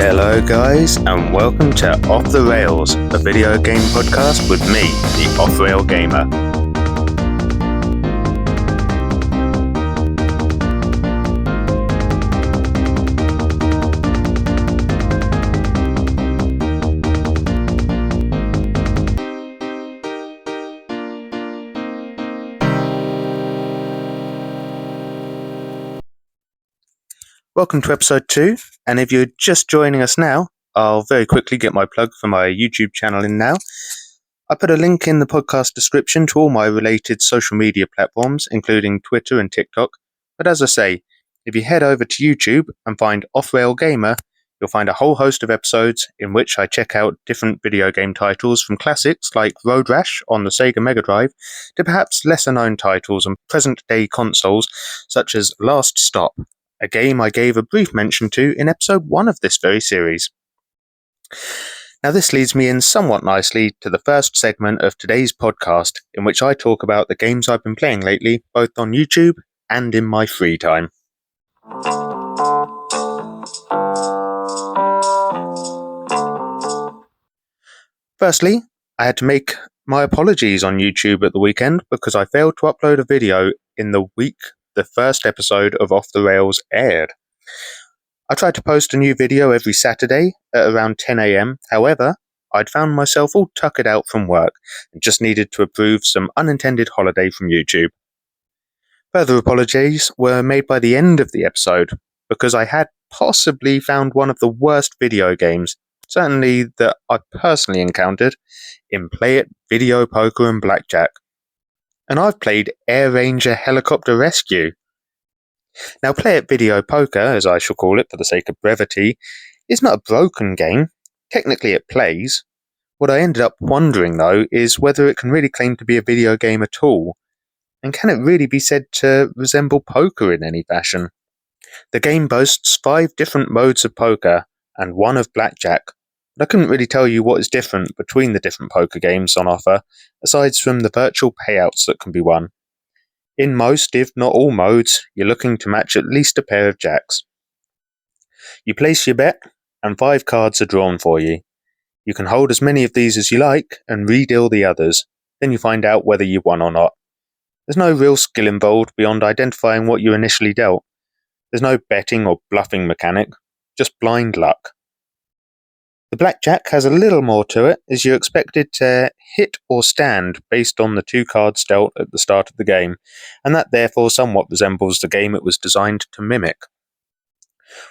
Hello guys, and welcome to Off the Rails, a video game podcast with me, the offrailgamer. Welcome to episode 2, and if you're just joining us now, I'll very quickly get my plug for my YouTube channel in now. I put a link in the podcast description to all my related social media platforms, including Twitter and TikTok. But as I say, if you head over to YouTube and find offrailgamer, you'll find a whole host of episodes in which I check out different video game titles from classics like Road Rash on the Sega Mega Drive to perhaps lesser known titles on present-day consoles such as Last Stop, a game I gave a brief mention to in episode 1 of this very series. Now this leads me in somewhat nicely to the first segment of today's podcast, in which I talk about the games I've been playing lately, both on YouTube and in my free time. Firstly, I had to make my apologies on YouTube at the weekend because I failed to upload a video in the week the first episode of Off the Rails aired. I tried to post a new video every Saturday at around 10 AM. However, I'd found myself all tuckered out from work and just needed to approve some unintended holiday from YouTube. Further apologies were made by the end of the episode because I had possibly found one of the worst video games, certainly that I personally encountered, in Play It, Video Poker and Blackjack. And I've played Air Ranger Helicopter Rescue. Now, Play It Video Poker, as I shall call it for the sake of brevity, is not a broken game. Technically it plays. What I ended up wondering, though, is whether it can really claim to be a video game at all, and can it really be said to resemble poker in any fashion? The game boasts 5 different modes of poker, and 1 of blackjack, but I couldn't really tell you what is different between the different poker games on offer, aside from the virtual payouts that can be won. In most, if not all modes, you're looking to match at least a pair of jacks. You place your bet, and 5 cards are drawn for you. You can hold as many of these as you like, and re-deal the others. Then you find out whether you won or not. There's no real skill involved beyond identifying what you initially dealt. There's no betting or bluffing mechanic, just blind luck. The blackjack has a little more to it, as you're expected to hit or stand based on the 2 cards dealt at the start of the game, and that therefore somewhat resembles the game it was designed to mimic.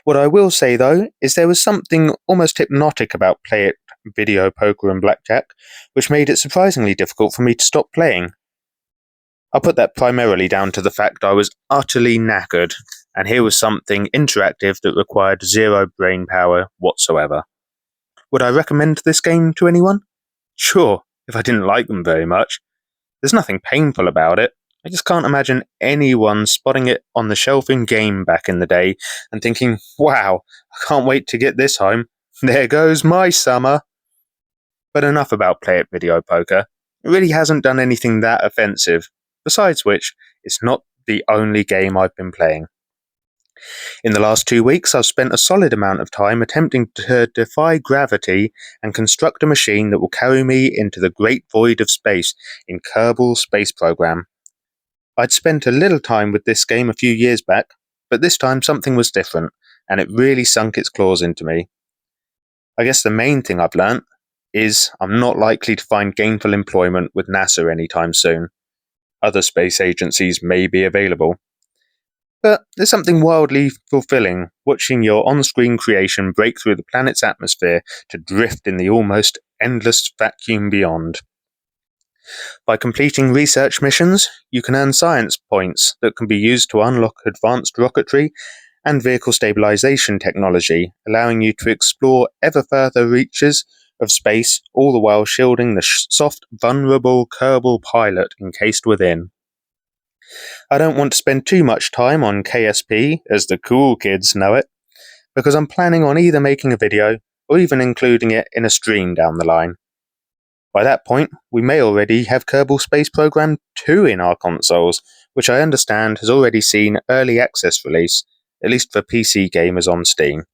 What I will say, though, is there was something almost hypnotic about Play It, Video Poker and Blackjack, which made it surprisingly difficult for me to stop playing. I'll put that primarily down to the fact I was utterly knackered, and here was something interactive that required 0 brain power whatsoever. Would I recommend this game to anyone? Sure, if I didn't like them very much. There's nothing painful about it. I just can't imagine anyone spotting it on the shelf in game back in the day and thinking, wow, I can't wait to get this home. There goes my summer. But enough about Play It Video Poker. It really hasn't done anything that offensive. Besides which, it's not the only game I've been playing. In the last 2 weeks, I've spent a solid amount of time attempting to defy gravity and construct a machine that will carry me into the great void of space in Kerbal Space Program. I'd spent a little time with this game a few years back, but this time something was different, and it really sunk its claws into me. I guess the main thing I've learnt is I'm not likely to find gainful employment with NASA anytime soon. Other space agencies may be available. But there's something wildly fulfilling watching your on-screen creation break through the planet's atmosphere to drift in the almost endless vacuum beyond. By completing research missions, you can earn science points that can be used to unlock advanced rocketry and vehicle stabilization technology, allowing you to explore ever further reaches of space, all the while shielding the soft, vulnerable Kerbal pilot encased within. I don't want to spend too much time on KSP, as the cool kids know it, because I'm planning on either making a video or even including it in a stream down the line. By that point, we may already have Kerbal Space Program 2 in our consoles, which I understand has already seen early access release, at least for PC gamers on Steam.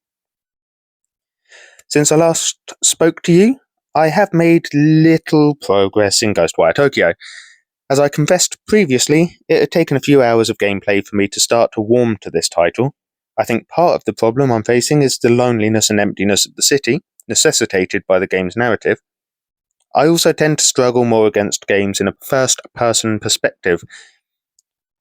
Since I last spoke to you, I have made little progress in Ghostwire Tokyo. As I confessed previously, it had taken a few hours of gameplay for me to start to warm to this title. I think part of the problem I'm facing is the loneliness and emptiness of the city, necessitated by the game's narrative. I also tend to struggle more against games in a first-person perspective.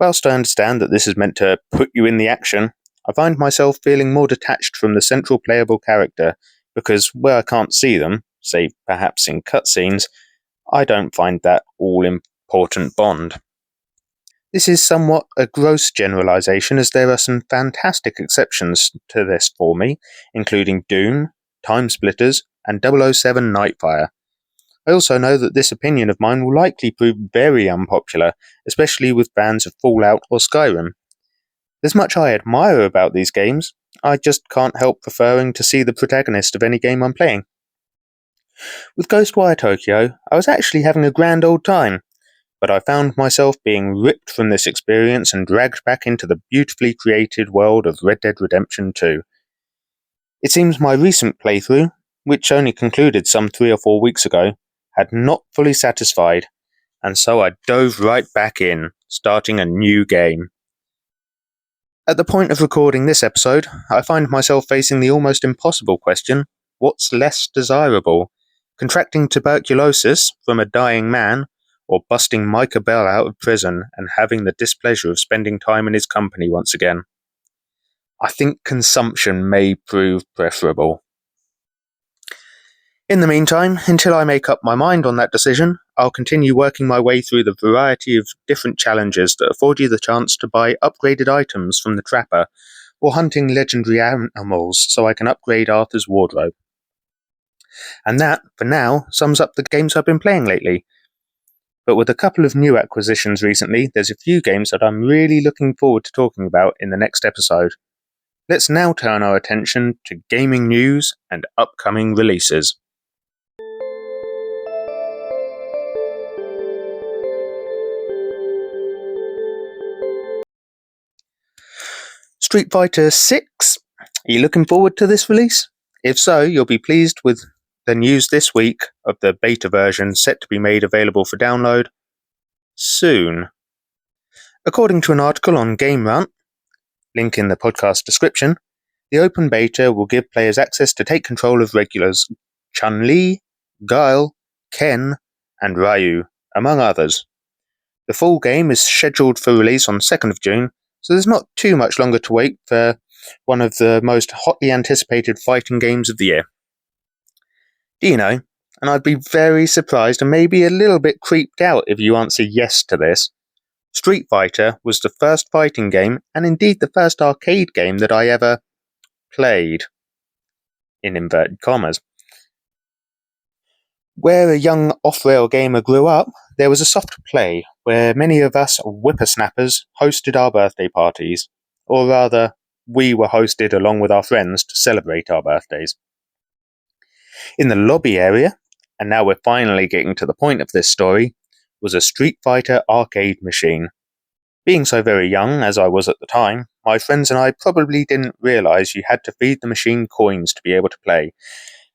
Whilst I understand that this is meant to put you in the action, I find myself feeling more detached from the central playable character because where I can't see them, save perhaps in cutscenes, I don't find that all-important bond. This is somewhat a gross generalization, as there are some fantastic exceptions to this for me, including Doom, Time Splitters, and 007 Nightfire. I also know that this opinion of mine will likely prove very unpopular, especially with fans of Fallout or Skyrim. There's much I admire about these games, I just can't help preferring to see the protagonist of any game I'm playing. With Ghostwire Tokyo, I was actually having a grand old time, but I found myself being ripped from this experience and dragged back into the beautifully created world of Red Dead Redemption 2. It seems my recent playthrough, which only concluded some 3 or 4 weeks ago, had not fully satisfied, and so I dove right back in, starting a new game. At the point of recording this episode, I find myself facing the almost impossible question, what's less desirable? Contracting tuberculosis from a dying man, or busting Micah Bell out of prison and having the displeasure of spending time in his company once again? I think consumption may prove preferable. In the meantime, until I make up my mind on that decision, I'll continue working my way through the variety of different challenges that afford you the chance to buy upgraded items from the trapper, or hunting legendary animals so I can upgrade Arthur's wardrobe. And that, for now, sums up the games I've been playing lately. But with a couple of new acquisitions recently, there's a few games that I'm really looking forward to talking about in the next episode. Let's now turn our attention to gaming news and upcoming releases. Street Fighter 6? Are you looking forward to this release? If so, you'll be pleased with the news this week of the beta version set to be made available for download soon. According to an article on Rant, link in the podcast description, the open beta will give players access to take control of regulars Chun-Li, Guile, Ken, and Ryu, among others. The full game is scheduled for release on 2nd of June, so there's not too much longer to wait for one of the most hotly anticipated fighting games of the year. Do you know, and I'd be very surprised and maybe a little bit creeped out if you answer yes to this, Street Fighter was the first fighting game, and indeed the first arcade game that I ever played, in inverted commas. Where a young offrailgamer grew up, there was a soft play where many of us whippersnappers hosted our birthday parties, or rather, we were hosted along with our friends to celebrate our birthdays. In the lobby area, and now we're finally getting to the point of this story, was a Street Fighter arcade machine. Being so very young, as I was at the time, my friends and I probably didn't realise you had to feed the machine coins to be able to play,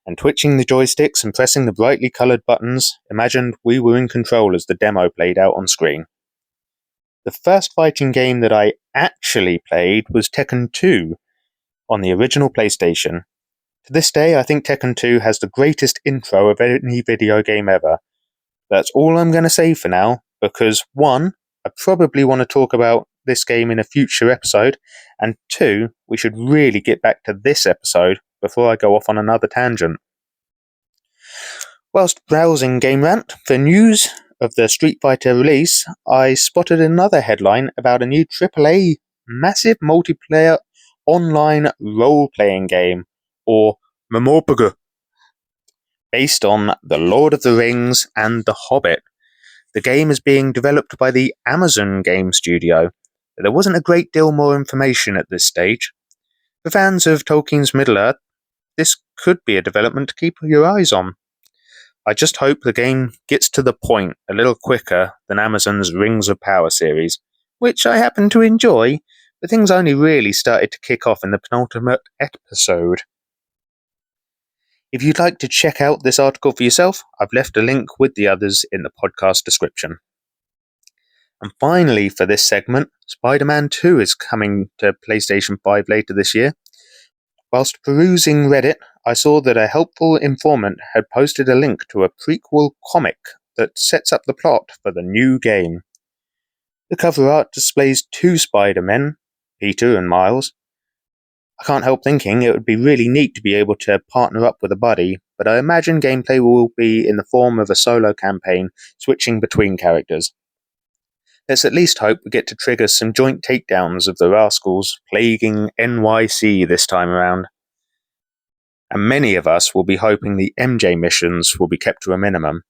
and twitching the joysticks and pressing the brightly coloured buttons, imagined we were in control as the demo played out on screen. The first fighting game that I actually played was Tekken 2 on the original PlayStation. To this day, I think Tekken 2 has the greatest intro of any video game ever. That's all I'm going to say for now, because 1, I probably want to talk about this game in a future episode, and 2, we should really get back to this episode before I go off on another tangent. Whilst browsing Rant for news of the Street Fighter release, I spotted another headline about a new AAA massive multiplayer online role-playing game, or MMORPG, based on The Lord of the Rings and The Hobbit. The game is being developed by the Amazon game studio, but there wasn't a great deal more information at this stage. For fans of Tolkien's Middle-earth, this could be a development to keep your eyes on. I just hope the game gets to the point a little quicker than Amazon's Rings of Power series, which I happen to enjoy, but things only really started to kick off in the penultimate episode. If you'd like to check out this article for yourself, I've left a link with the others in the podcast description. And finally, for this segment, Spider-Man 2 is coming to PlayStation 5 later this year. Whilst perusing Reddit, I saw that a helpful informant had posted a link to a prequel comic that sets up the plot for the new game. The cover art displays two Spider-Men, Peter and Miles. I can't help thinking it would be really neat to be able to partner up with a buddy, but I imagine gameplay will be in the form of a solo campaign, switching between characters. Let's at least hope we get to trigger some joint takedowns of the rascals plaguing NYC this time around. And many of us will be hoping the MJ missions will be kept to a minimum.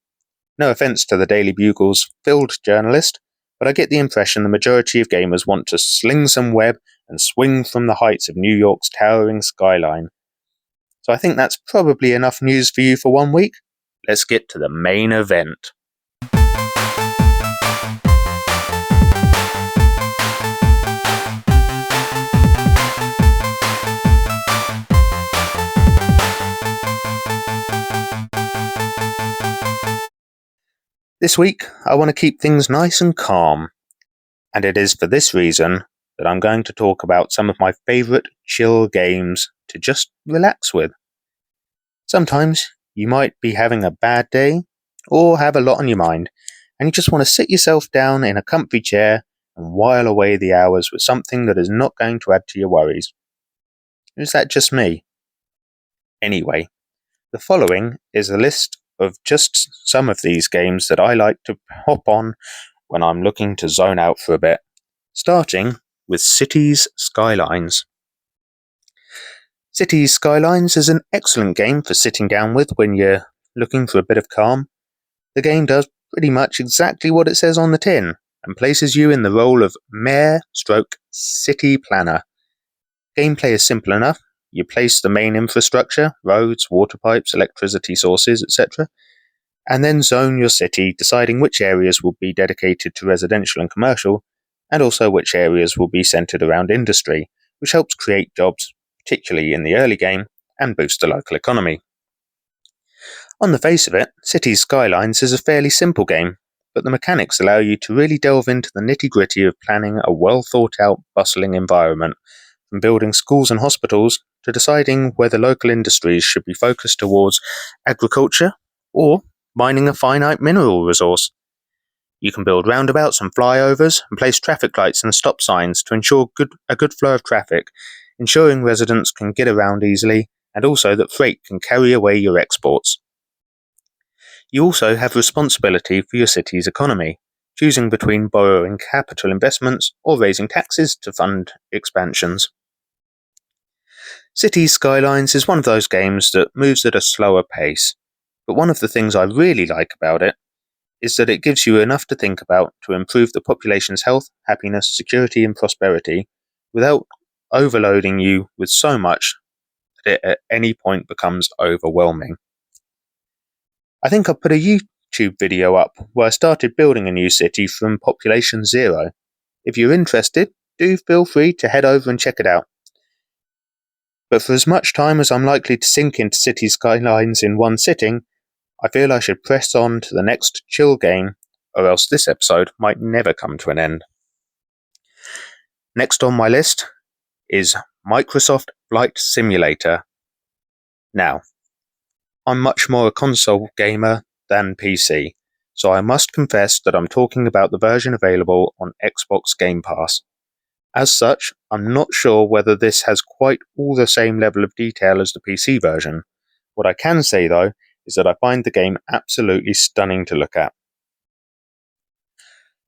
No offence to the Daily Bugle's field journalist, but I get the impression the majority of gamers want to sling some web and swing from the heights of New York's towering skyline. So I think that's probably enough news for you for 1 week. Let's get to the main event. This week, I want to keep things nice and calm, and it is for this reason that I'm going to talk about some of my favourite chill games to just relax with. Sometimes you might be having a bad day, or have a lot on your mind, and you just want to sit yourself down in a comfy chair and while away the hours with something that is not going to add to your worries. Is that just me? Anyway, the following is a list of just some of these games that I like to hop on when I'm looking to zone out for a bit, starting with Cities Skylines. Cities Skylines is an excellent game for sitting down with when you're looking for a bit of calm. The game does pretty much exactly what it says on the tin, and places you in the role of mayor/city planner. Gameplay is simple enough. You place the main infrastructure, roads, water pipes, electricity sources, etc., and then zone your city, deciding which areas will be dedicated to residential and commercial, and also which areas will be centered around industry, which helps create jobs, particularly in the early game, and boost the local economy. On the face of it, Cities Skylines is a fairly simple game, but the mechanics allow you to really delve into the nitty-gritty of planning a well-thought-out, bustling environment, from building schools and hospitals to deciding whether local industries should be focused towards agriculture or mining a finite mineral resource. You can build roundabouts and flyovers and place traffic lights and stop signs to ensure a good flow of traffic, ensuring residents can get around easily and also that freight can carry away your exports. You also have responsibility for your city's economy, choosing between borrowing capital investments or raising taxes to fund expansions. Cities Skylines is one of those games that moves at a slower pace, but one of the things I really like about it is that it gives you enough to think about to improve the population's health, happiness, security and prosperity without overloading you with so much that it at any point becomes overwhelming. I think I put a YouTube video up where I started building a new city from population 0. If you're interested, do feel free to head over and check it out. But for as much time as I'm likely to sink into Cities Skylines in one sitting, I feel I should press on to the next chill game, or else this episode might never come to an end. Next on my list is Microsoft Flight Simulator. Now, I'm much more a console gamer than PC, so I must confess that I'm talking about the version available on Xbox Game Pass. As such, I'm not sure whether this has quite all the same level of detail as the PC version. What I can say, though, is that I find the game absolutely stunning to look at.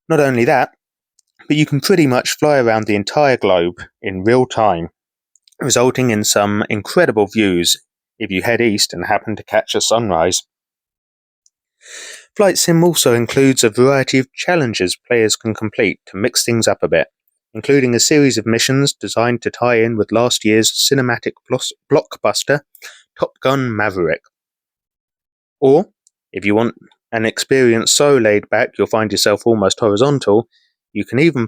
Not only that, but you can pretty much fly around the entire globe in real time, resulting in some incredible views if you head east and happen to catch a sunrise. Flight Sim also includes a variety of challenges players can complete to mix things up a bit, including a series of missions designed to tie in with last year's cinematic blockbuster, Top Gun Maverick. Or, if you want an experience so laid back you'll find yourself almost horizontal, you can even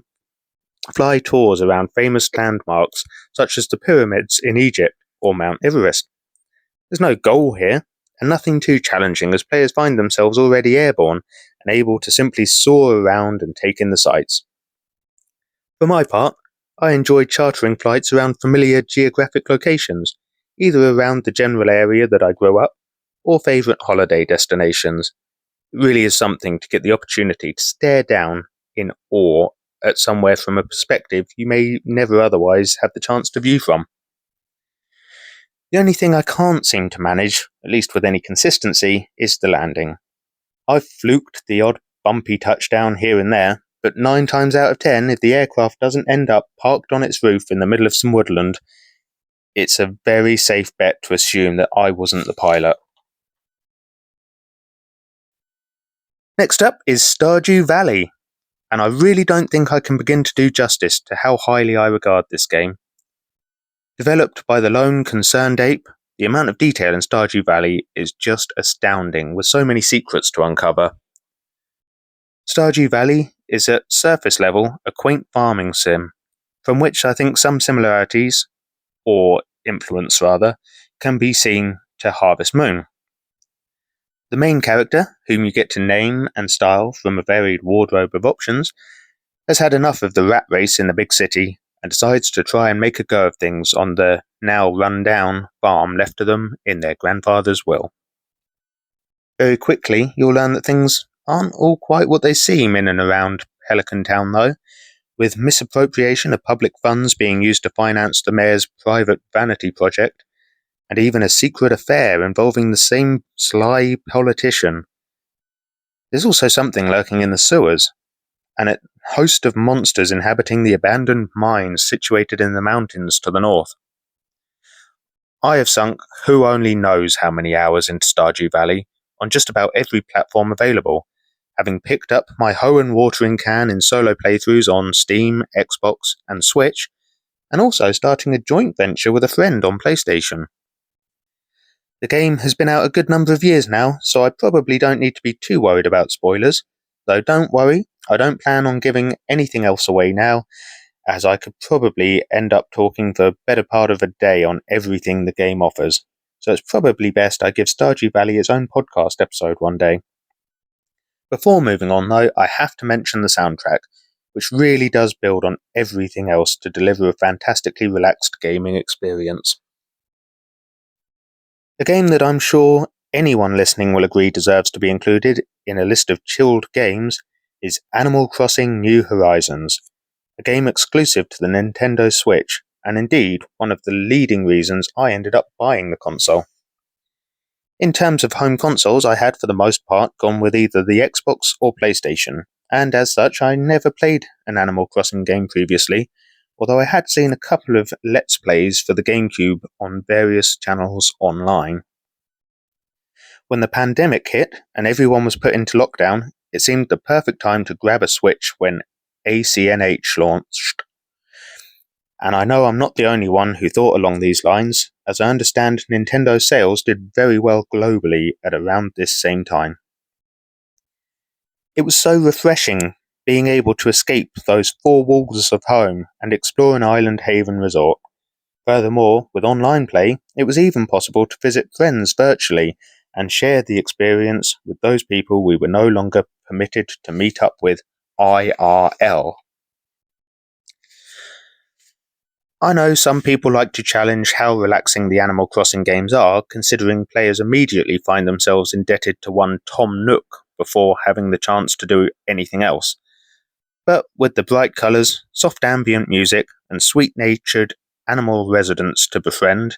fly tours around famous landmarks such as the pyramids in Egypt or Mount Everest. There's no goal here, and nothing too challenging as players find themselves already airborne and able to simply soar around and take in the sights. For my part, I enjoyed chartering flights around familiar geographic locations, either around the general area that I grew up, or favourite holiday destinations. It really is something to get the opportunity to stare down in awe at somewhere from a perspective you may never otherwise have the chance to view from. The only thing I can't seem to manage, at least with any consistency, is the landing. I've fluked the odd bumpy touchdown here and there, but 9 times out of 10, if the aircraft doesn't end up parked on its roof in the middle of some woodland, it's a very safe bet to assume that I wasn't the pilot. Next up is Stardew Valley, and I really don't think I can begin to do justice to how highly I regard this game. Developed by the lone concerned ape, the amount of detail in Stardew Valley is just astounding, with so many secrets to uncover. Stardew Valley is at surface level a quaint farming sim, from which I think some similarities, or influence rather, can be seen to Harvest Moon. The main character, whom you get to name and style from a varied wardrobe of options, has had enough of the rat race in the big city and decides to try and make a go of things on the now run-down farm left to them in their grandfather's will. Very quickly, you'll learn that things aren't all quite what they seem in and around Pelican Town, though, with misappropriation of public funds being used to finance the mayor's private vanity project, and even a secret affair involving the same sly politician. There's also something lurking in the sewers, and a host of monsters inhabiting the abandoned mines situated in the mountains to the north. I have sunk who only knows how many hours into Stardew Valley on just about every platform available, having picked up my hoe and watering can in solo playthroughs on Steam, Xbox, and Switch, and also starting a joint venture with a friend on PlayStation. The game has been out a good number of years now, so I probably don't need to be too worried about spoilers, though don't worry, I don't plan on giving anything else away now, as I could probably end up talking for a better part of a day on everything the game offers, so it's probably best I give Stardew Valley its own podcast episode one day. Before moving on though, I have to mention the soundtrack, which really does build on everything else to deliver a fantastically relaxed gaming experience. A game that I'm sure anyone listening will agree deserves to be included in a list of chilled games is Animal Crossing New Horizons, a game exclusive to the Nintendo Switch, and indeed one of the leading reasons I ended up buying the console. In terms of home consoles, I had for the most part gone with either the Xbox or PlayStation, and as such I never played an Animal Crossing game previously, although I had seen a couple of Let's Plays for the GameCube on various channels online. When the pandemic hit and everyone was put into lockdown, it seemed the perfect time to grab a Switch when ACNH launched. And I know I'm not the only one who thought along these lines, as I understand Nintendo sales did very well globally at around this same time. It was so refreshing being able to escape those four walls of home and explore an island haven resort. Furthermore, with online play, it was even possible to visit friends virtually and share the experience with those people we were no longer permitted to meet up with IRL. I know some people like to challenge how relaxing the Animal Crossing games are, considering players immediately find themselves indebted to one Tom Nook before having the chance to do anything else. But with the bright colours, soft ambient music, and sweet-natured animal residents to befriend,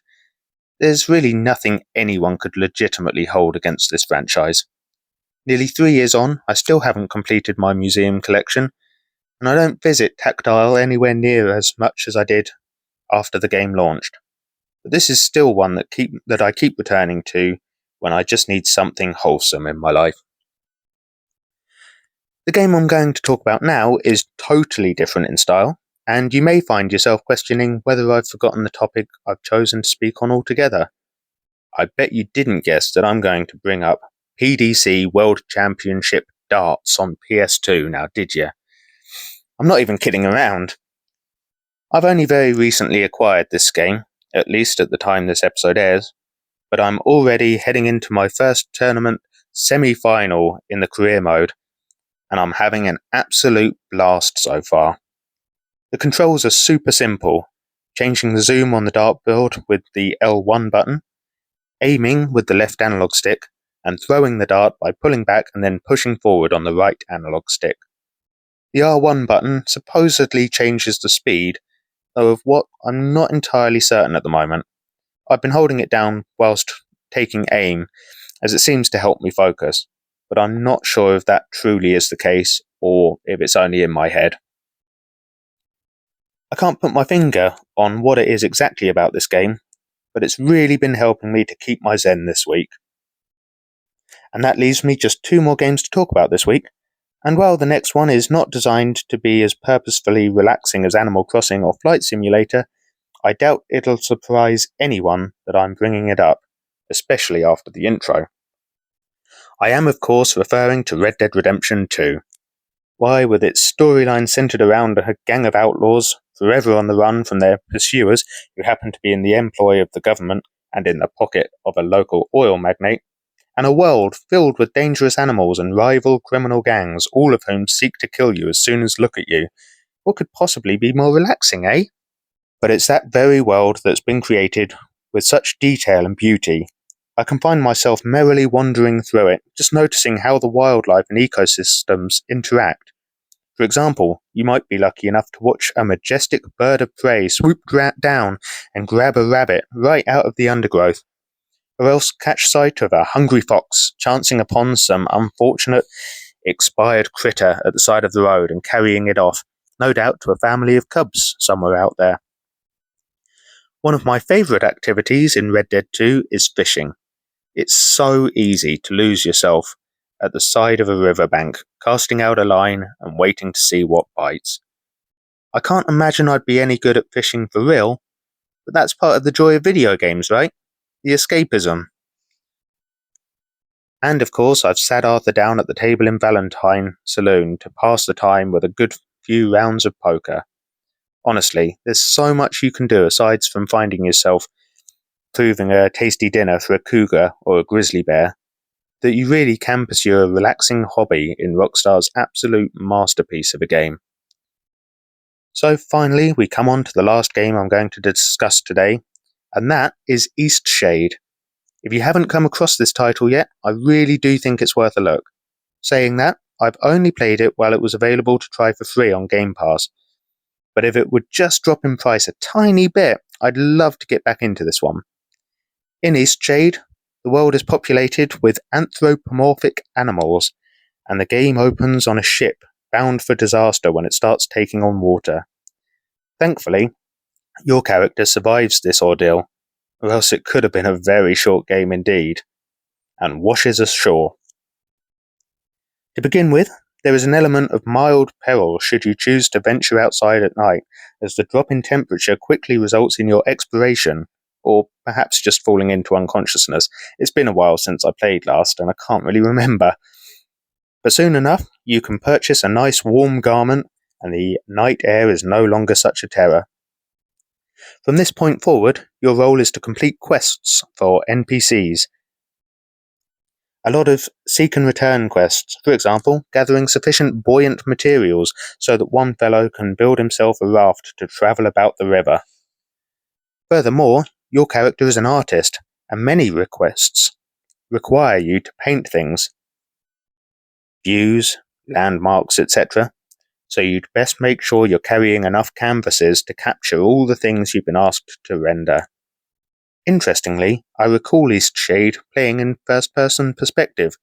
there's really nothing anyone could legitimately hold against this franchise. Nearly 3 years on, I still haven't completed my museum collection, and I don't visit Tactile anywhere near as much as I did after the game launched. But this is still one that I keep returning to when I just need something wholesome in my life. The game I'm going to talk about now is totally different in style, and you may find yourself questioning whether I've forgotten the topic I've chosen to speak on altogether. I bet you didn't guess that I'm going to bring up PDC World Championship Darts on PS2 now, did you? I'm not even kidding around. I've only very recently acquired this game, at least at the time this episode airs, but I'm already heading into my first tournament semi-final in the career mode, and I'm having an absolute blast so far. The controls are super simple, changing the zoom on the dartboard with the L1 button, aiming with the left analog stick, and throwing the dart by pulling back and then pushing forward on the right analog stick. The R1 button supposedly changes the speed, though of what I'm not entirely certain at the moment. I've been holding it down whilst taking aim, as it seems to help me focus, but I'm not sure if that truly is the case or if it's only in my head. I can't put my finger on what it is exactly about this game, but it's really been helping me to keep my zen this week. And that leaves me just 2 more games to talk about this week, and while the next one is not designed to be as purposefully relaxing as Animal Crossing or Flight Simulator, I doubt it'll surprise anyone that I'm bringing it up, especially after the intro. I am of course referring to Red Dead Redemption 2. Why, with its storyline centered around a gang of outlaws, forever on the run from their pursuers who happen to be in the employ of the government and in the pocket of a local oil magnate, and a world filled with dangerous animals and rival criminal gangs, all of whom seek to kill you as soon as look at you. What could possibly be more relaxing, eh? But it's that very world that's been created with such detail and beauty. I can find myself merrily wandering through it, just noticing how the wildlife and ecosystems interact. For example, you might be lucky enough to watch a majestic bird of prey swoop down and grab a rabbit right out of the undergrowth, or else catch sight of a hungry fox chancing upon some unfortunate expired critter at the side of the road and carrying it off, no doubt to a family of cubs somewhere out there. One of my favourite activities in Red Dead 2 is fishing. It's so easy to lose yourself at the side of a riverbank, casting out a line and waiting to see what bites. I can't imagine I'd be any good at fishing for real, but that's part of the joy of video games, right? The escapism. And of course, I've sat Arthur down at the table in Valentine Saloon to pass the time with a good few rounds of poker. Honestly, there's so much you can do aside from finding yourself proving a tasty dinner for a cougar or a grizzly bear, that you really can pursue a relaxing hobby in Rockstar's absolute masterpiece of a game. So finally, we come on to the last game I'm going to discuss today, and that is Eastshade. If you haven't come across this title yet, I really do think it's worth a look. Saying that, I've only played it while it was available to try for free on Game Pass, but if it would just drop in price a tiny bit, I'd love to get back into this one. In Eastshade, the world is populated with anthropomorphic animals, and the game opens on a ship bound for disaster when it starts taking on water. Thankfully, your character survives this ordeal, or else it could have been a very short game indeed, and washes ashore. To begin with, there is an element of mild peril should you choose to venture outside at night, as the drop in temperature quickly results in your expiration, or perhaps just falling into unconsciousness. It's been a while since I played last, and I can't really remember. But soon enough, you can purchase a nice warm garment, and the night air is no longer such a terror. From this point forward, your role is to complete quests for NPCs. A lot of seek and return quests, for example, gathering sufficient buoyant materials so that one fellow can build himself a raft to travel about the river. Furthermore, your character is an artist, and many requests require you to paint things, views, landmarks, etc., so you'd best make sure you're carrying enough canvases to capture all the things you've been asked to render. Interestingly, I recall Eastshade playing in first-person perspective,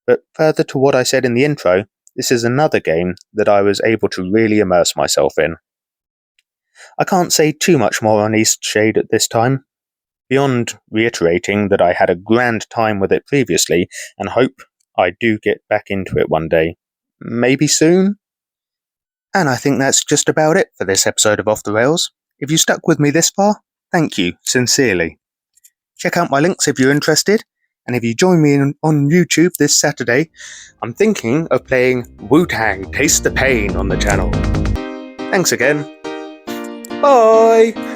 but further to what I said in the intro, this is another game that I was able to really immerse myself in. I can't say too much more on Eastshade at this time, beyond reiterating that I had a grand time with it previously, and hope I do get back into it one day. Maybe soon? And I think that's just about it for this episode of Off the Rails. If you stuck with me this far, thank you, sincerely. Check out my links if you're interested, and if you join me on YouTube this Saturday, I'm thinking of playing Wu-Tang Taste the Pain on the channel. Thanks again. Bye!